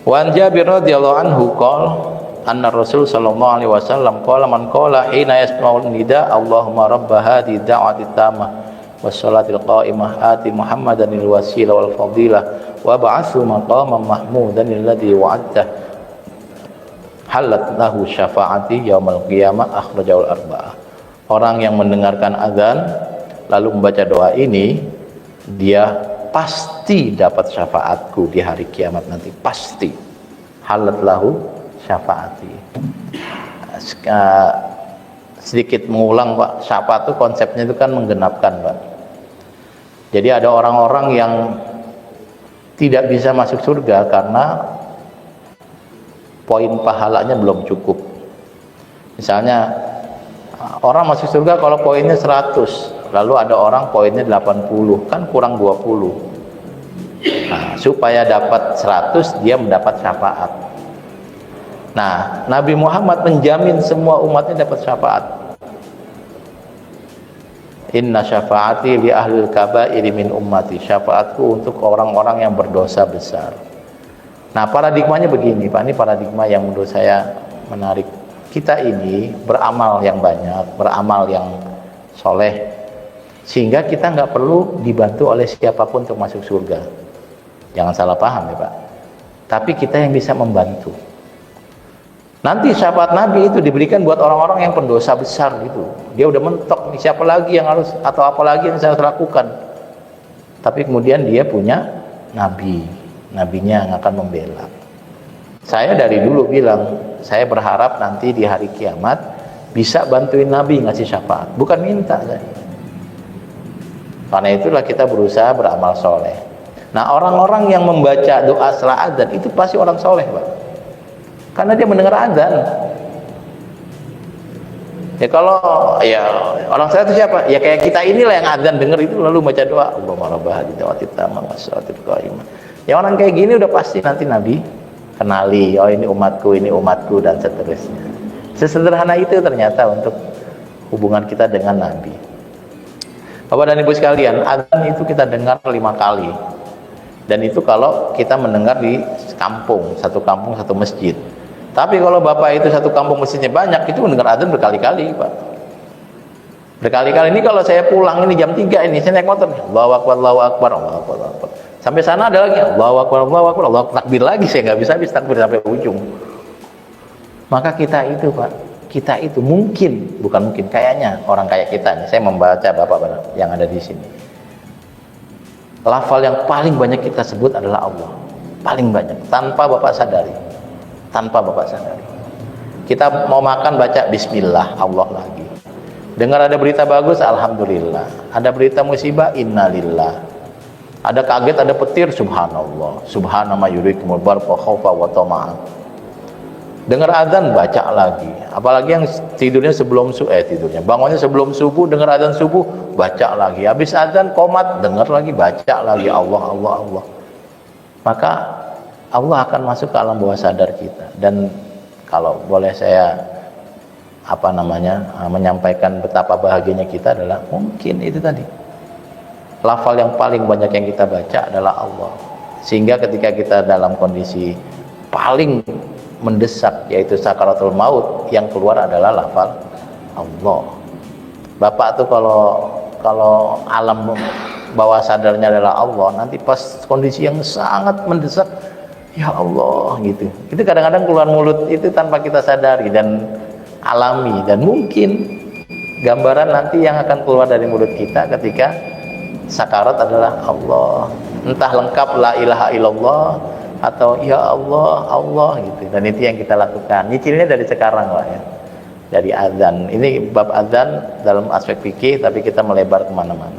Wa an Jabir radhiyallahu anhu qala anna Rasul sallallahu alaihi wasallam qala man qala hina yasma'ul nida Allahumma rabb hadhihi da'wati tammah wassalatil qa'imah ati Muhammadanil wasilah wal fadilah wa ba'athu maqaman mahmudan alladhi wa'adta halat lahu syafa'ati yaumil qiyamah akhrajahul arba'ah. Orang yang mendengarkan azan lalu membaca doa ini, dia pasti dapat syafaatku di hari kiamat nanti, pasti. Halat lahu syafaati. Sedikit mengulang Pak, syafaat itu konsepnya itu kan menggenapkan Pak. Jadi ada orang-orang yang tidak bisa masuk surga karena poin pahalanya belum cukup. Misalnya orang masuk surga kalau poinnya 100, lalu ada orang poinnya 80, kan kurang 20. Nah, supaya dapat 100 dia mendapat syafaat. Nah, Nabi Muhammad menjamin semua umatnya dapat syafaat. Inna syafaati li ahlil kabairi min ummati. Syafaatku untuk orang-orang yang berdosa besar. Nah, paradigmanya begini Pak, ini paradigma yang menurut saya menarik. Kita ini beramal yang banyak, beramal yang soleh, sehingga kita nggak perlu dibantu oleh siapapun untuk masuk surga. Jangan salah paham ya Pak. Tapi kita yang bisa membantu. Nanti syafaat Nabi itu diberikan buat orang-orang yang pendosa besar gitu. Dia udah mentok nih, siapa lagi yang harus atau apa lagi yang saya harus lakukan. Tapi kemudian dia punya Nabi, Nabinya yang akan membela. Saya dari dulu bilang, saya berharap nanti di hari kiamat bisa bantuin Nabi ngasih syafaat, bukan minta saya. Karena itulah kita berusaha beramal soleh. Nah, orang-orang yang membaca doa setelah adzan itu pasti orang soleh Pak, karena dia mendengar adzan. Ya kalau ya orang soleh itu siapa? Ya kayak kita inilah yang adzan dengar itu lalu baca doa Allahumma rabb hadhihi da'wati tammah wassalatil qa'imah. Ya orang kayak gini udah pasti nanti Nabi kenali, oh ini umatku dan seterusnya. Sesederhana itu ternyata untuk hubungan kita dengan Nabi. Bapak dan Ibu sekalian, adzan itu kita dengar 5 kali. Dan itu kalau kita mendengar di kampung satu masjid. Tapi kalau Bapak itu satu kampung masjidnya banyak, itu mendengar adzan berkali-kali Pak. Berkali-kali. Ini kalau saya pulang ini jam 3 ini, saya naik motor, Allahu Akbar, Allahu Akbar, Allahu Akbar, Allahu Akbar. Sampai sana ada lagi, Allahu Akbar, Allahu Akbar, Allahu Akbar, takbir lagi, saya nggak bisa habis takbir sampai ujung. Maka kita itu Pak, kita itu mungkin, bukan mungkin, kayaknya orang kayak kita nih, saya membaca Bapak yang ada di sini. Lafal yang paling banyak kita sebut adalah Allah, paling banyak, tanpa Bapak sadari, Kita mau makan baca Bismillah, Allah lagi. Dengar ada berita bagus, Alhamdulillah. Ada berita musibah, Innalillah. Ada kaget, ada petir, Subhanallah. Subhanama yurikumul barqa khaufa wa tama'an. Dengar azan, baca lagi. Apalagi yang tidurnya bangunnya sebelum subuh, dengar azan subuh, baca lagi. Habis azan qomat, dengar lagi, baca lagi, Allah, Allah, Allah. Maka Allah akan masuk ke alam bawah sadar kita. Dan kalau boleh saya menyampaikan betapa bahagianya kita adalah mungkin itu tadi. Lafal yang paling banyak yang kita baca adalah Allah. Sehingga ketika kita dalam kondisi paling mendesak, yaitu sakaratul maut, yang keluar adalah lafal Allah. Bapak tuh kalau alam bawah sadarnya adalah Allah, nanti pas kondisi yang sangat mendesak, ya Allah gitu. Itu kadang-kadang keluar mulut itu tanpa kita sadari dan alami, dan mungkin gambaran nanti yang akan keluar dari mulut kita ketika sakarat adalah Allah. Entah lengkap la ilaha illallah atau ya Allah, Allah gitu. Dan itu yang kita lakukan. Nyicilnya dari sekarang lah ya. Dari azan. Ini bab azan dalam aspek fikih, tapi kita melebar kemana-mana.